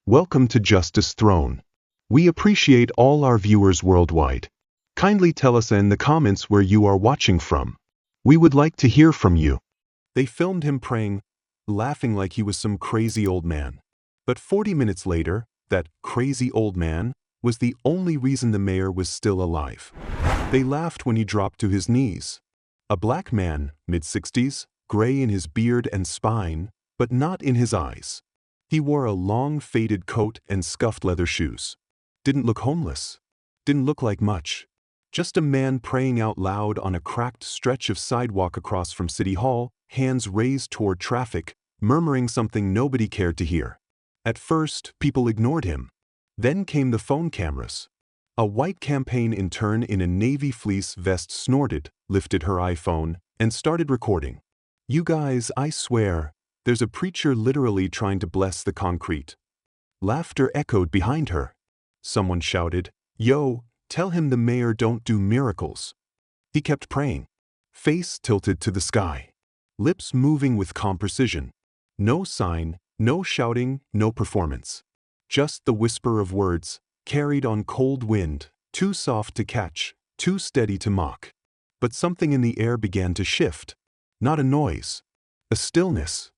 Welcome to Justice Throne. We appreciate all our viewers worldwide. Kindly tell us in the comments where you are watching from. We would like to hear from you. They filmed him praying, laughing like he was some crazy old man. But 40 minutes later, that crazy old man was the only reason the mayor was still alive. They laughed when he dropped to his knees. A black man, mid-60s, gray in his beard and spine, but not in his eyes. He wore a long, faded coat and scuffed leather shoes. Didn't look homeless. Didn't look like much. Just a man praying out loud on a cracked stretch of sidewalk across from City Hall, hands raised toward traffic, murmuring something nobody cared to hear. At first, people ignored him. Then came the phone cameras. A white campaign intern in a navy fleece vest snorted, lifted her iPhone, and started recording. "You guys, I swear, there's a preacher literally trying to bless the concrete." Laughter echoed behind her. Someone shouted, "Yo, tell him the mayor don't do miracles." He kept praying, face tilted to the sky, lips moving with calm precision. No sign, no shouting, no performance. Just the whisper of words, carried on cold wind, too soft to catch, too steady to mock. But something in the air began to shift. Not a noise, a stillness.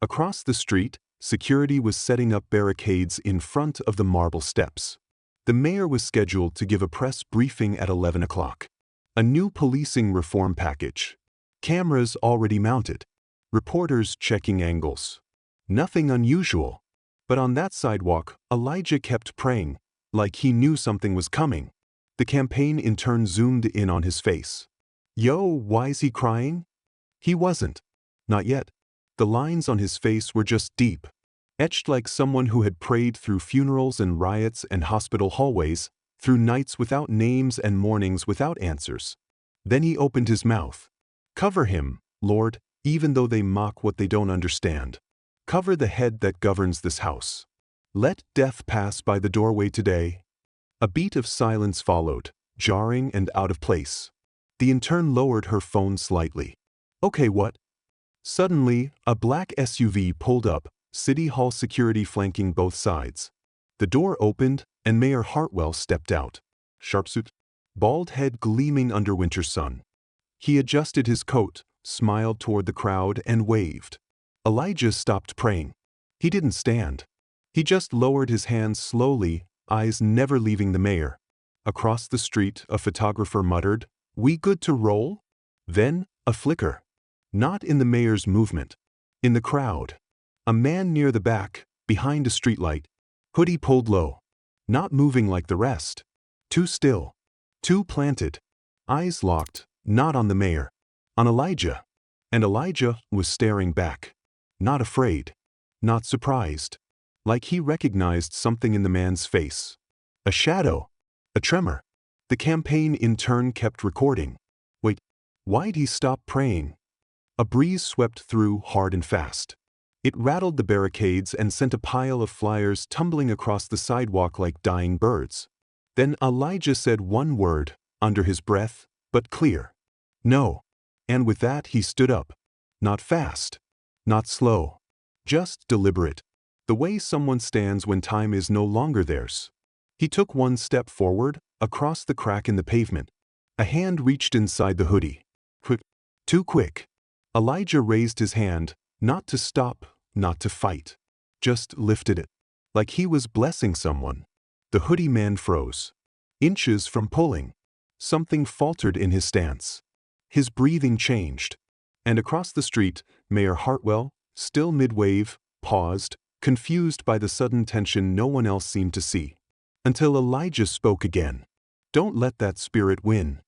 Across the street, security was setting up barricades in front of the marble steps. The mayor was scheduled to give a press briefing at 11 o'clock. A new policing reform package. Cameras already mounted. Reporters checking angles. Nothing unusual. But on that sidewalk, Elijah kept praying, like he knew something was coming. The campaign intern zoomed in on his face. "Yo, why's he crying?" He wasn't. Not yet. The lines on his face were just deep, etched like someone who had prayed through funerals and riots and hospital hallways, through nights without names and mornings without answers. Then he opened his mouth. "Cover him, Lord, even though they mock what they don't understand. Cover the head that governs this house. Let death pass by the doorway today." A beat of silence followed, jarring and out of place. The intern lowered her phone slightly. "Okay, what?" Suddenly, a black SUV pulled up, City Hall security flanking both sides. The door opened, and Mayor Hartwell stepped out. Sharpsuit, bald head gleaming under winter sun. He adjusted his coat, smiled toward the crowd, and waved. Elijah stopped praying. He didn't stand. He just lowered his hands slowly, eyes never leaving the mayor. Across the street, a photographer muttered, "We good to roll?" Then, a flicker. Not in the mayor's movement. In the crowd. A man near the back, behind a streetlight. Hoodie pulled low. Not moving like the rest. Too still. Too planted. Eyes locked, not on the mayor. On Elijah. And Elijah was staring back. Not afraid. Not surprised. Like he recognized something in the man's face. A shadow. A tremor. The campaign intern kept recording. Wait, why'd he stop praying? A breeze swept through hard and fast. It rattled the barricades and sent a pile of flyers tumbling across the sidewalk like dying birds. Then Elijah said one word, under his breath, but clear. "No." And with that he stood up. Not fast. Not slow. Just deliberate. The way someone stands when time is no longer theirs. He took one step forward, across the crack in the pavement. A hand reached inside the hoodie. Quick. Too quick. Elijah raised his hand, not to stop, not to fight. Just lifted it. Like he was blessing someone. The hoodie man froze. Inches from pulling. Something faltered in his stance. His breathing changed. And across the street, Mayor Hartwell, still mid-wave, paused, confused by the sudden tension no one else seemed to see. Until Elijah spoke again. "Don't let that spirit win."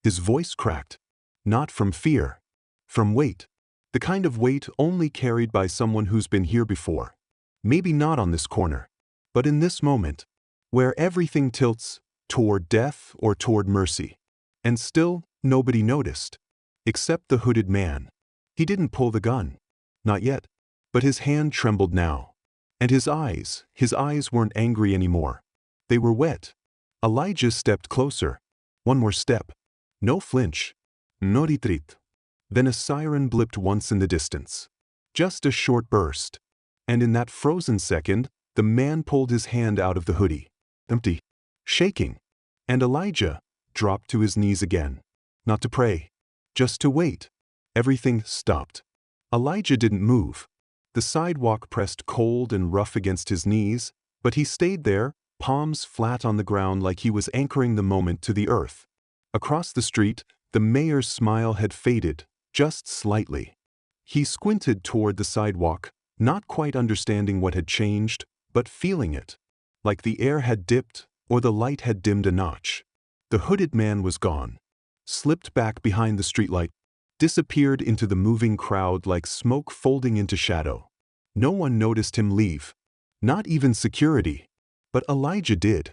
His voice cracked. Not from fear. From weight. The kind of weight only carried by someone who's been here before. Maybe not on this corner, but in this moment, where everything tilts toward death or toward mercy. And still, nobody noticed. Except the hooded man. He didn't pull the gun. Not yet. But his hand trembled now. And his eyes weren't angry anymore. They were wet. Elijah stepped closer. One more step. No flinch. No retreat. Then a siren blipped once in the distance. Just a short burst. And in that frozen second, The man pulled his hand out of the hoodie, empty, shaking, and Elijah dropped to his knees again. Not to pray, just to wait. Everything stopped. Elijah didn't move. The sidewalk pressed cold and rough against his knees, but he stayed there, palms flat on the ground like he was anchoring the moment to the earth. Across the street, the mayor's smile had faded, just slightly. He squinted toward the sidewalk, not quite understanding what had changed, but feeling it. Like the air had dipped, or the light had dimmed a notch. The hooded man was gone. Slipped back behind the streetlight, disappeared into the moving crowd like smoke folding into shadow. No one noticed him leave. Not even security. But Elijah did.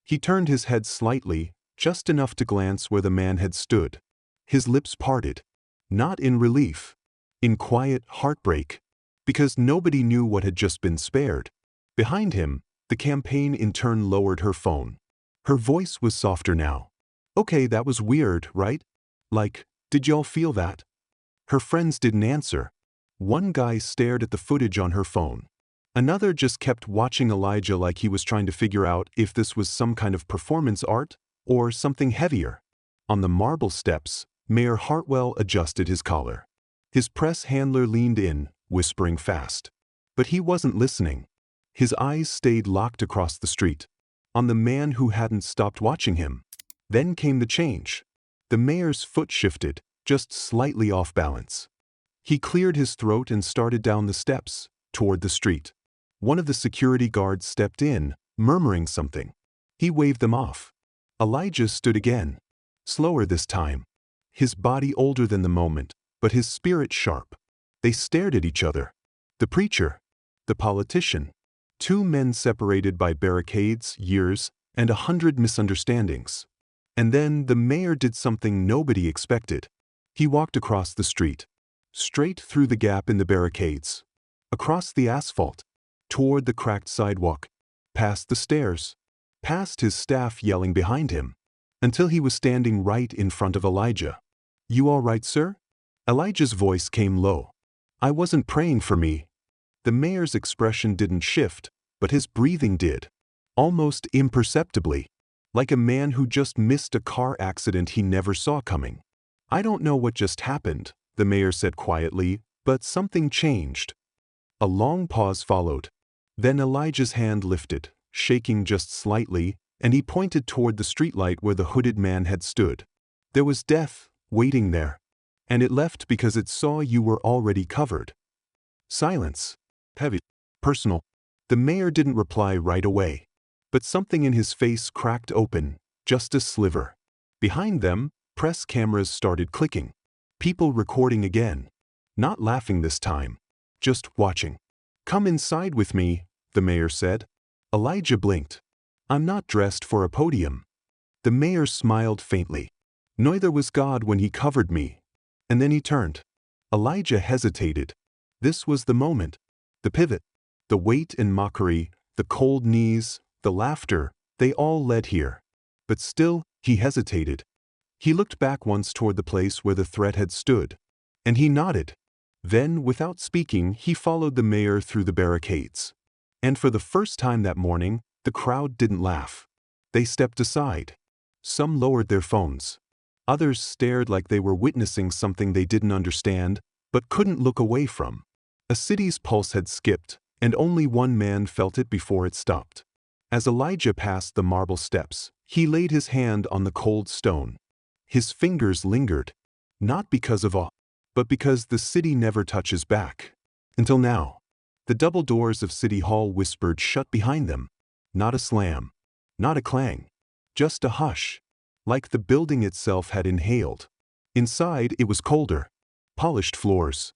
He turned his head slightly, just enough to glance where the man had stood. His lips parted. Not in relief. In quiet heartbreak. Because nobody knew what had just been spared. Behind him, the campaign intern lowered her phone. Her voice was softer now. Okay, that was weird, right? Like, did y'all feel that? Her friends didn't answer. One guy stared at the footage on her phone. Another just kept watching Elijah like he was trying to figure out if this was some kind of performance art or something heavier. On the marble steps, Mayor Hartwell adjusted his collar. His press handler leaned in, whispering fast. But he wasn't listening. His eyes stayed locked across the street, on the man who hadn't stopped watching him. Then came the change. The mayor's foot shifted, just slightly off balance. He cleared his throat and started down the steps, toward the street. One of the security guards stepped in, murmuring something. He waved them off. Elijah stood again. Slower this time. His body older than the moment, but his spirit sharp. They stared at each other. The preacher. The politician. Two men separated by barricades, years, and 100 misunderstandings. And then the mayor did something nobody expected. He walked across the street. Straight through the gap in the barricades. Across the asphalt. Toward the cracked sidewalk. Past the stairs. Past his staff yelling behind him. Until he was standing right in front of Elijah. You all right, sir? Elijah's voice came low. I wasn't praying for me. The mayor's expression didn't shift, but his breathing did. Almost imperceptibly. Like a man who just missed a car accident he never saw coming. I don't know what just happened, the mayor said quietly, but something changed. A long pause followed. Then Elijah's hand lifted, shaking just slightly, and he pointed toward the streetlight where the hooded man had stood. There was death, waiting there. And it left because it saw you were already covered. Silence. Heavy. Personal. The mayor didn't reply right away. But something in his face cracked open, just a sliver. Behind them, press cameras started clicking. People recording again. Not laughing this time. Just watching. Come inside with me, the mayor said. Elijah blinked. I'm not dressed for a podium. The mayor smiled faintly. Neither was God when he covered me. And then he turned. Elijah hesitated. This was the moment. The pivot. The weight and mockery, the cold knees, the laughter, they all led here. But still, he hesitated. He looked back once toward the place where the threat had stood. And he nodded. Then, without speaking, he followed the mayor through the barricades. And for the first time that morning, the crowd didn't laugh. They stepped aside. Some lowered their phones. Others stared like they were witnessing something they didn't understand, but couldn't look away from. A city's pulse had skipped, and only one man felt it before it stopped. As Elijah passed the marble steps, he laid his hand on the cold stone. His fingers lingered, not because of awe, but because the city never touches back. Until now. The double doors of City Hall whispered shut behind them. Not a slam. Not a clang. Just a hush. Like the building itself had inhaled. Inside it was colder. Polished floors.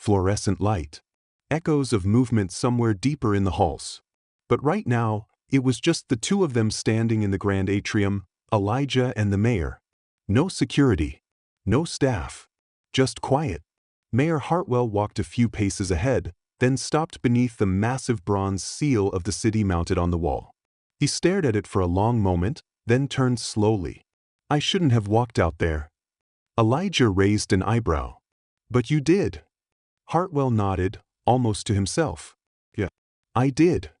Fluorescent light. Echoes of movement somewhere deeper in the halls. But right now, it was just the two of them standing in the grand atrium, Elijah and the mayor. No security. No staff. Just quiet. Mayor Hartwell walked a few paces ahead, then stopped beneath the massive bronze seal of the city mounted on the wall. He stared at it for a long moment, then turned slowly. I shouldn't have walked out there. Elijah raised an eyebrow. But you did. Hartwell nodded, almost to himself. Yeah, I did.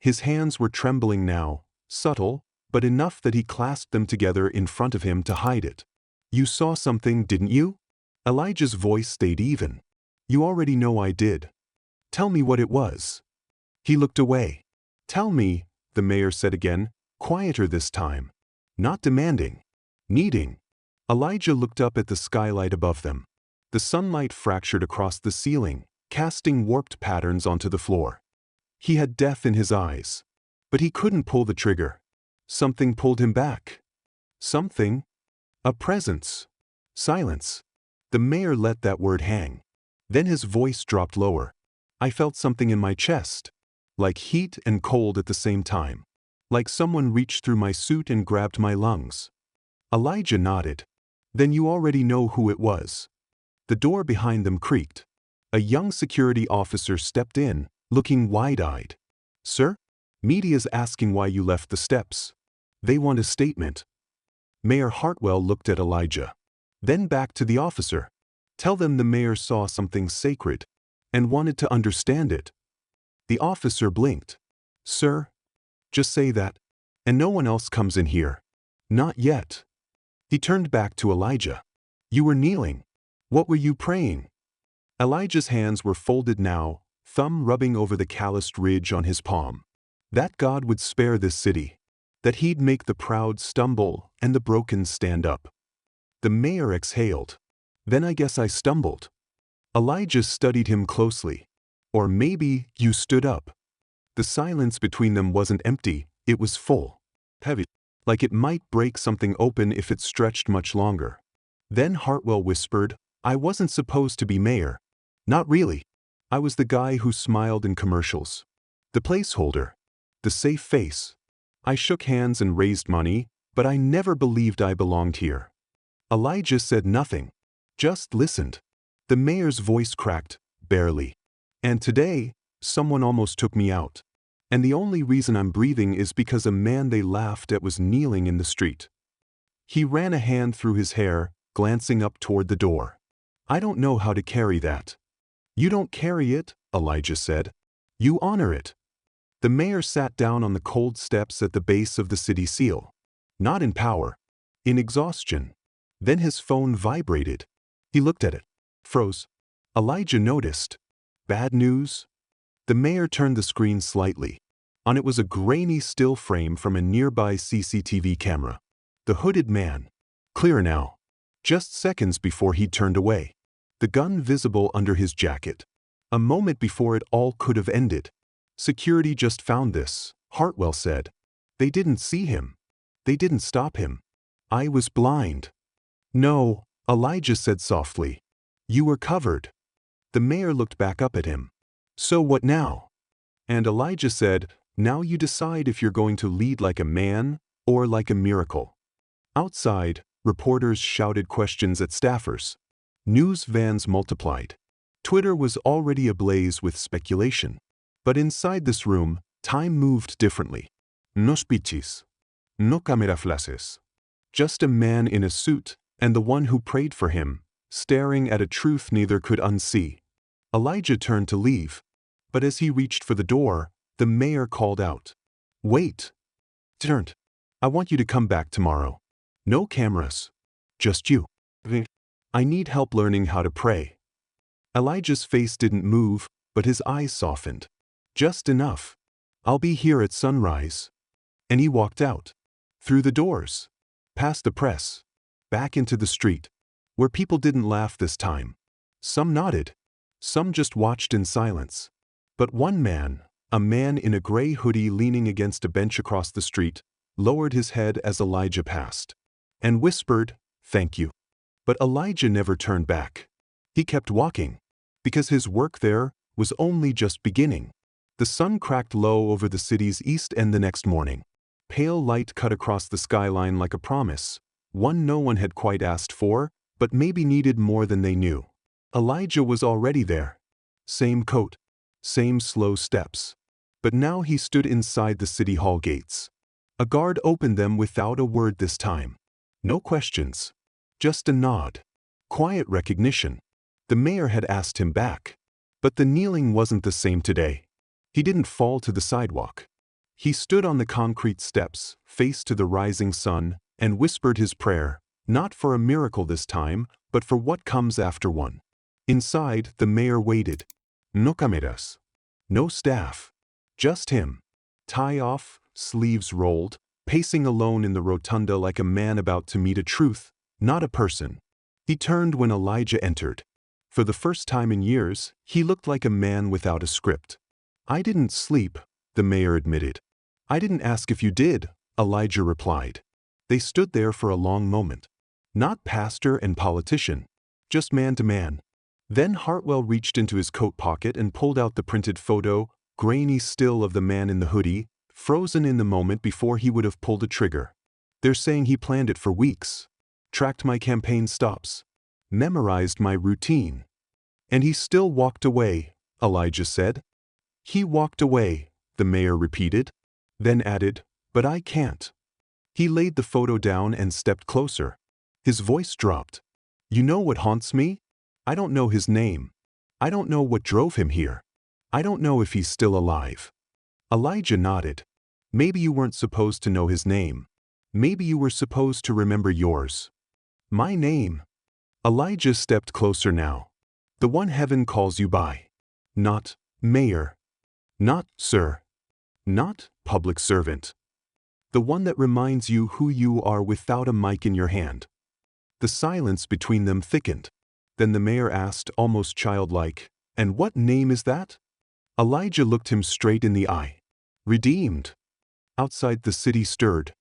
His hands were trembling now, subtle, but enough that he clasped them together in front of him to hide it. "You saw something, didn't you?" Elijah's voice stayed even. "You already know I did. Tell me what it was." He looked away. "Tell me," the mayor said again, quieter this time. Not demanding. Needing. Elijah looked up at the skylight above them. The sunlight fractured across the ceiling, casting warped patterns onto the floor. He had death in his eyes. But he couldn't pull the trigger. Something pulled him back. Something. A presence. Silence. The mayor let that word hang. Then his voice dropped lower. "I felt something in my chest. Like heat and cold at the same time. Like someone reached through my suit and grabbed my lungs." Elijah nodded. "Then you already know who it was." The door behind them creaked. A young security officer stepped in, looking wide-eyed. "Sir? Media's asking why you left the steps. They want a statement." Mayor Hartwell looked at Elijah. Then back to the officer. "Tell them the mayor saw something sacred and wanted to understand it." The officer blinked. "Sir? Just say that. And no one else comes in here." "Not yet." He turned back to Elijah. "You were kneeling. What were you praying?" Elijah's hands were folded now, thumb rubbing over the calloused ridge on his palm. That God would spare this city. That he'd make the proud stumble and the broken stand up. The mayor exhaled. "Then I guess I stumbled." Elijah studied him closely. "Or maybe you stood up." The silence between them wasn't empty, it was full. Heavy. Like it might break something open if it stretched much longer. Then Hartwell whispered, "I wasn't supposed to be mayor." "Not really. I was the guy who smiled in commercials. The placeholder. The safe face. I shook hands and raised money, but I never believed I belonged here." Elijah said nothing. Just listened. The mayor's voice cracked, barely. "And today, someone almost took me out. And the only reason I'm breathing is because a man they laughed at was kneeling in the street." He ran a hand through his hair, glancing up toward the door. "I don't know how to carry that." "You don't carry it," Elijah said. "You honor it." The mayor sat down on the cold steps at the base of the city seal. Not in power. In exhaustion. Then his phone vibrated. He looked at it. Froze. Elijah noticed. "Bad news?" The mayor turned the screen slightly. On it was a grainy still frame from a nearby CCTV camera. The hooded man. Clear now. Just seconds before he'd turned away. The gun visible under his jacket. A moment before it all could have ended. "Security just found this," Hartwell said. "They didn't see him. They didn't stop him. I was blind." "No," Elijah said softly. "You were covered." The mayor looked back up at him. "So what now?" And Elijah said, "Now you decide if you're going to lead like a man or like a miracle." Outside, reporters shouted questions at staffers. News vans multiplied. Twitter was already ablaze with speculation. But inside this room, time moved differently. No speeches. No camera flashes. Just a man in a suit, and the one who prayed for him, staring at a truth neither could unsee. Elijah turned to leave. But as he reached for the door, the mayor called out. "Wait." Turned. "I want you to come back tomorrow. No cameras. Just you. I need help learning how to pray." Elijah's face didn't move, but his eyes softened. "Just enough. I'll be here at sunrise." And he walked out. Through the doors. Past the press. Back into the street. Where people didn't laugh this time. Some nodded. Some just watched in silence. But one man, a man in a gray hoodie leaning against a bench across the street, lowered his head as Elijah passed. And whispered, "Thank you." But Elijah never turned back. He kept walking. Because his work there was only just beginning. The sun cracked low over the city's east end the next morning. Pale light cut across the skyline like a promise, one no one had quite asked for, but maybe needed more than they knew. Elijah was already there. Same coat. Same slow steps. But now he stood inside the city hall gates. A guard opened them without a word this time. No questions. Just a nod. Quiet recognition. The mayor had asked him back. But the kneeling wasn't the same today. He didn't fall to the sidewalk. He stood on the concrete steps, face to the rising sun, and whispered his prayer, not for a miracle this time, but for what comes after one. Inside, the mayor waited. No cameras. No staff. Just him. Tie off, sleeves rolled, pacing alone in the rotunda like a man about to meet a truth, not a person. He turned when Elijah entered. For the first time in years, he looked like a man without a script. I didn't sleep, the mayor admitted. I didn't ask if you did, Elijah replied. They stood there for a long moment. Not pastor and politician, just man to man. Then Hartwell reached into his coat pocket and pulled out the printed photo, grainy still of the man in the hoodie, frozen in the moment before he would have pulled a trigger. They're saying he planned it for weeks. Tracked my campaign stops. Memorized my routine. And he still walked away, Elijah said. He walked away, the mayor repeated, then added, but I can't. He laid the photo down and stepped closer. His voice dropped. You know what haunts me? I don't know his name. I don't know what drove him here. I don't know if he's still alive. Elijah nodded. Maybe you weren't supposed to know his name. Maybe you were supposed to remember yours. My name. Elijah stepped closer now. The one heaven calls you by. Not mayor. Not sir. Not public servant. The one that reminds you who you are without a mic in your hand. The silence between them thickened. Then the mayor asked, almost childlike, and what name is that? Elijah looked him straight in the eye. Redeemed. Outside the city stirred.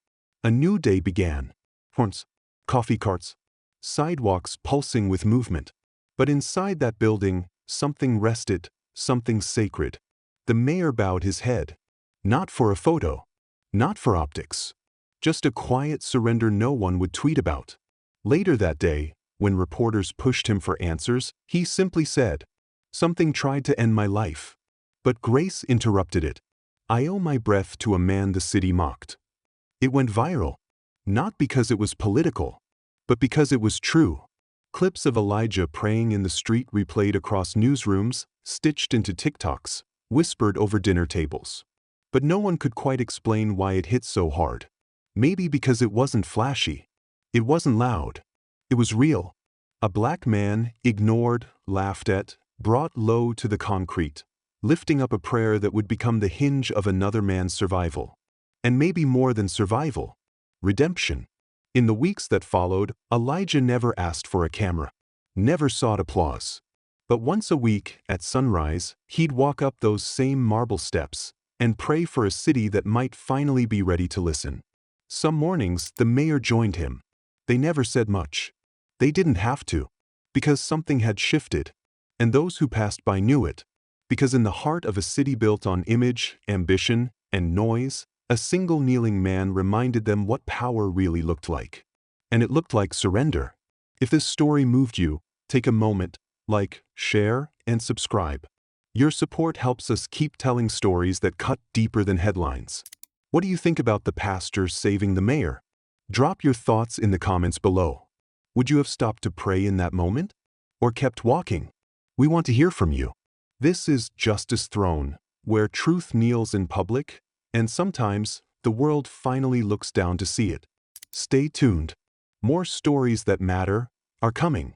A new day began. Horns, coffee carts, sidewalks pulsing with movement. But inside that building, something rested, something sacred. The mayor bowed his head. Not for a photo. Not for optics. Just a quiet surrender no one would tweet about. Later that day, when reporters pushed him for answers, he simply said, something tried to end my life. But grace interrupted it. I owe my breath to a man the city mocked. It went viral. Not because it was political, but because it was true. Clips of Elijah praying in the street replayed across newsrooms, stitched into TikToks, whispered over dinner tables. But no one could quite explain why it hit so hard. Maybe because it wasn't flashy. It wasn't loud. It was real. A black man, ignored, laughed at, brought low to the concrete, lifting up a prayer that would become the hinge of another man's survival. And maybe more than survival. Redemption. In the weeks that followed, Elijah never asked for a camera. Never sought applause. But once a week, at sunrise, he'd walk up those same marble steps and pray for a city that might finally be ready to listen. Some mornings, the mayor joined him. They never said much. They didn't have to, because something had shifted, and those who passed by knew it, because in the heart of a city built on image, ambition, and noise, a single kneeling man reminded them what power really looked like. And it looked like surrender. If this story moved you, take a moment, like, share, and subscribe. Your support helps us keep telling stories that cut deeper than headlines. What do you think about the pastor saving the mayor? Drop your thoughts in the comments below. Would you have stopped to pray in that moment? Or kept walking? We want to hear from you. This is Justice Throne, where truth kneels in public, and sometimes the world finally looks down to see it. Stay tuned. More stories that matter are coming.